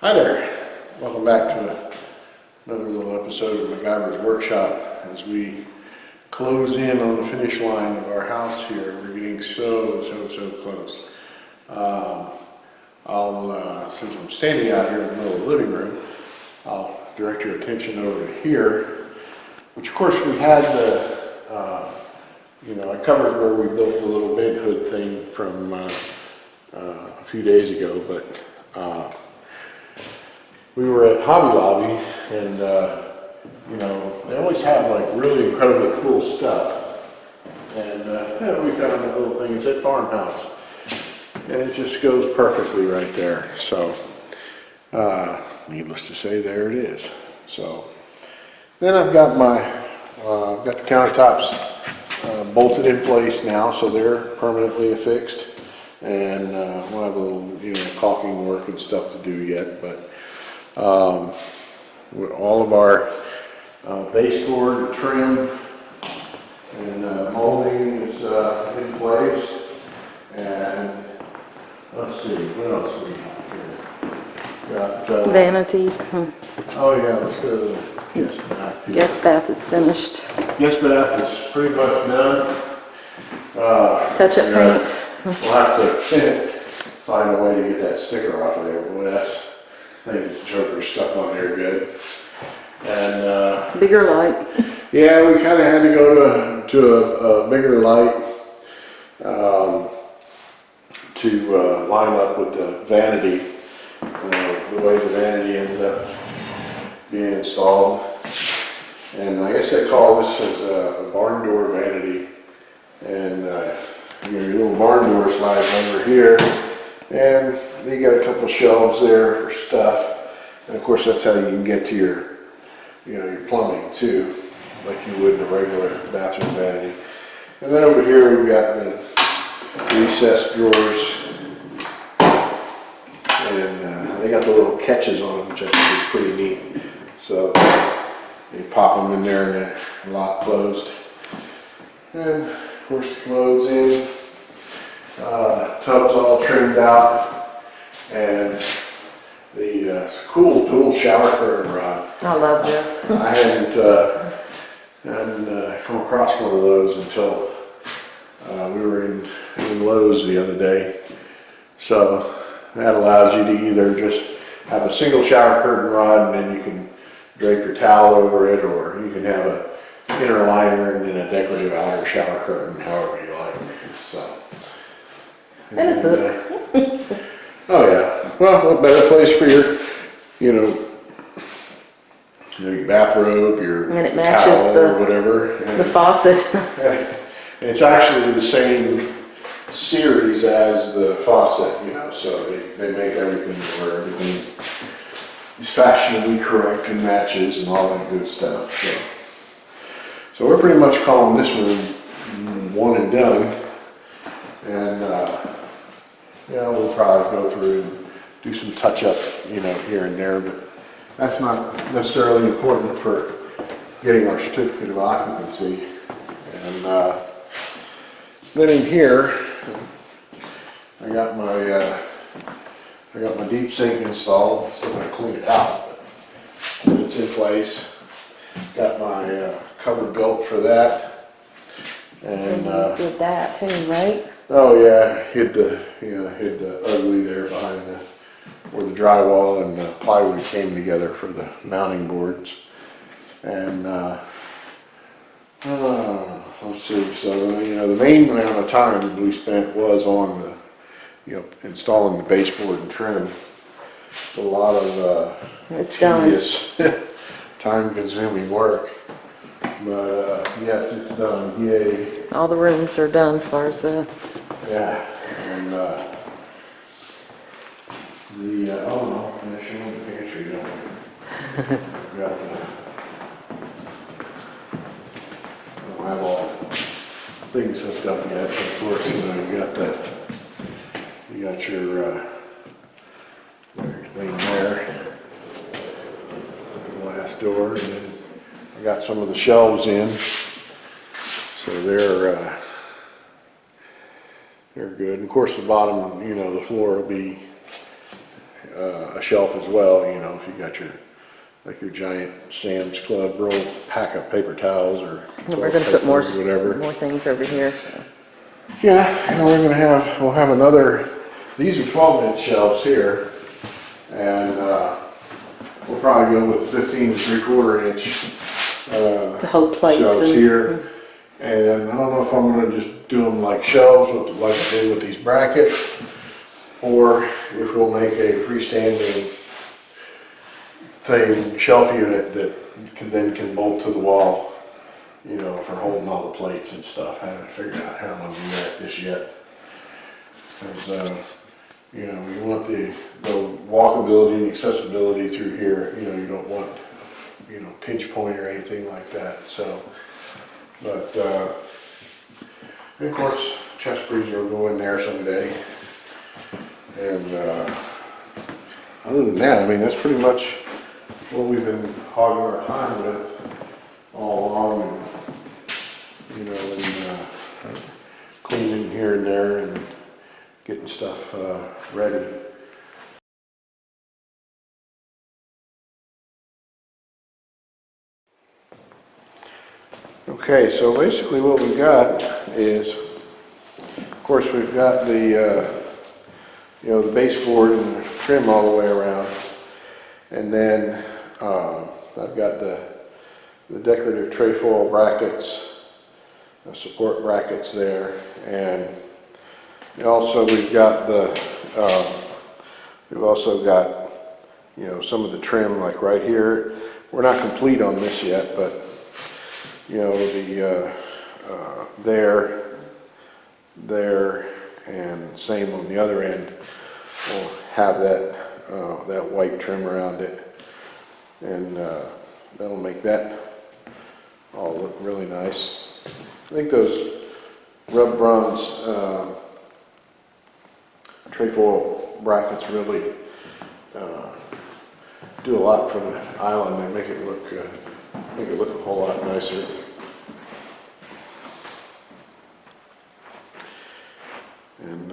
Hi there, welcome back to another little episode of MacGyver's Workshop. As we close in on the finish line of our house here, we're getting so close. Since I'm standing out here in the middle of the living room, I'll direct your attention over to here, which of course we had the, I covered where we built the little vent hood thing from a few days ago, but we were at Hobby Lobby, and they always have like really incredibly cool stuff. And we found a little thing. It's at Farmhouse, and it just goes perfectly right there. So, needless to say, there it is. So, then I've got I've got the countertops bolted in place now, so they're permanently affixed. And we'll have a little, caulking work and stuff to do yet, but all of our baseboard trim and molding is in place. And let's see, what else do we have here? Got vanity. Oh yeah, let's go to the guest bath here. Guest bath is finished. Guest bath is pretty much done. Touch up paint. We'll have to find a way to get that sticker off of there. Boy, that's thing's joker stuck on there good. And Bigger light. yeah, we kind of had to go to a bigger light to line up with the vanity. The way the vanity ended up being installed. And I guess they call this as a barn door vanity. And your little barn door slides over here, and you got a couple of shelves there for stuff. And of course, that's how you can get to your, your plumbing too, like you would in a regular bathroom vanity. And then over here we've got the recessed drawers, and they got the little catches on them, which I think is pretty neat. So you pop them in there, and they're lock closed. And of course, the clothes in, tubs all trimmed out, and the cool dual shower curtain rod. I love this. I hadn't come across one of those until we were in Lowe's the other day. So that allows you to either just have a single shower curtain rod, and then you can drape your towel over it, or you can have a inner liner and then a decorative outer shower curtain, however you like. So, And a hook. Oh yeah. Well, what better place for your, your bathrobe, your And it matches towel, or whatever. And the faucet. it's actually the same series as the faucet, so they make everything where everything is fashionably correct and matches and all that good stuff. So we're pretty much calling this room one and done, and we'll probably go through and do some touch up, here and there, but that's not necessarily important for getting our certificate of occupancy. And then in here, I got my deep sink installed. Still going to clean it out, but it's in place. Got my cover built for that, and you did that too, right? oh yeah, hid the ugly there behind where the drywall and the plywood came together for the mounting boards. And let's see. So the main amount of time that we spent was on the installing the baseboard and trim. It's a lot of It's tedious, time-consuming work. But yes, it's done. Yay! All the rooms are done as far as that. Yeah, and I'm gonna show you the pantry, don't we? Got I don't have all things hooked up yet, but of course, you got your everything there. Glass door, and then I got some of the shelves in, so they're good. And of course, the bottom, the floor will be a shelf as well, you know, if you got your, like your giant Sam's Club roll pack of paper towels or And we're gonna put more, whatever. more things over here, so. Yeah, and we'll have another, these are 12-inch shelves here, and we'll probably go with 15 3/4 inch To hold plates shelves and. here. And I don't know if I'm gonna just do them like shelves, like I did with these brackets, or if we'll make a freestanding thing, shelf unit that can bolt to the wall, you know, for holding all the plates and stuff. I haven't figured out how I'm gonna do that just yet. Because, you know, you want the walkability and accessibility through here. You know, you don't want, you know, pinch point or anything like that, so. But, and of course, chest freezer will go in there someday. And other than that, I mean, that's pretty much what we've been hogging our time with all along. And, you know, and cleaning here and there and getting stuff ready. Okay, so basically what we've got is, of course, we've got the, you know, the baseboard and the trim all the way around. And then I've got the decorative trefoil brackets, the support brackets there. And also we've got we've also got, you know, some of the trim like right here. We're not complete on this yet, but you know, the there, and same on the other end. We'll have that that white trim around it, and that'll make that all look really nice. I think those rub bronze trefoil brackets really do a lot for the island. They make it look a whole lot nicer. And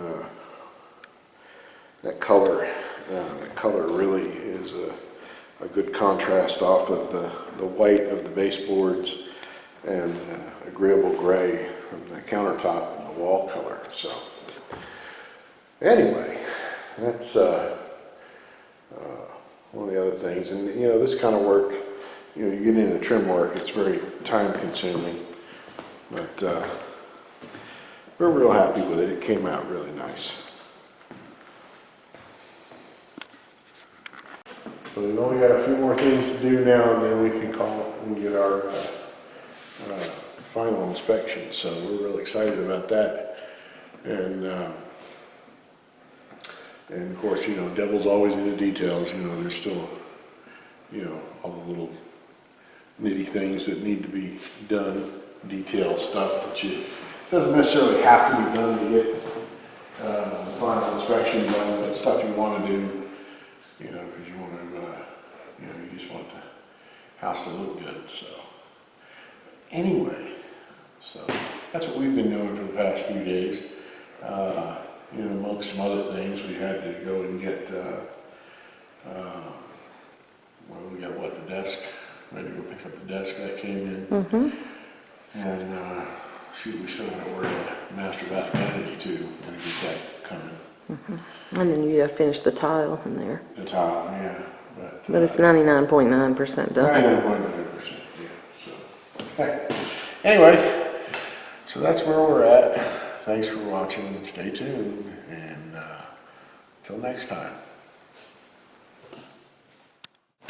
that color really is a good contrast off of the white of the baseboards and agreeable gray from the countertop and the wall color. So anyway, that's one of the other things. And you know, this kind of work, you know, you get into trim work, it's very time consuming, but we're real happy with it. It came out really nice. So we've only got a few more things to do now, and then we can call and get our final inspection. So we're really excited about that. And of course, you know, devil's always in the details. You know, there's still, you know, all the little nitty things that need to be done, detail stuff that doesn't necessarily have to be done to get the final inspection done, but stuff you want to do, you know, because you want to, you know, you just want the house to look good. So anyway, so that's what we've been doing for the past few days. You know, amongst some other things, we had to go and get, well, we got what, the desk, ready to go pick up the desk that came in. Mm-hmm. And shoot, we still got to order a master bath vanity too, gotta get that coming. Mm-hmm. And then you gotta finish the tile in there. The tile, yeah. But it's 99.9% done. 99.9%, yeah, so. Okay. Anyway, so that's where we're at. Thanks for watching, stay tuned, and until next time.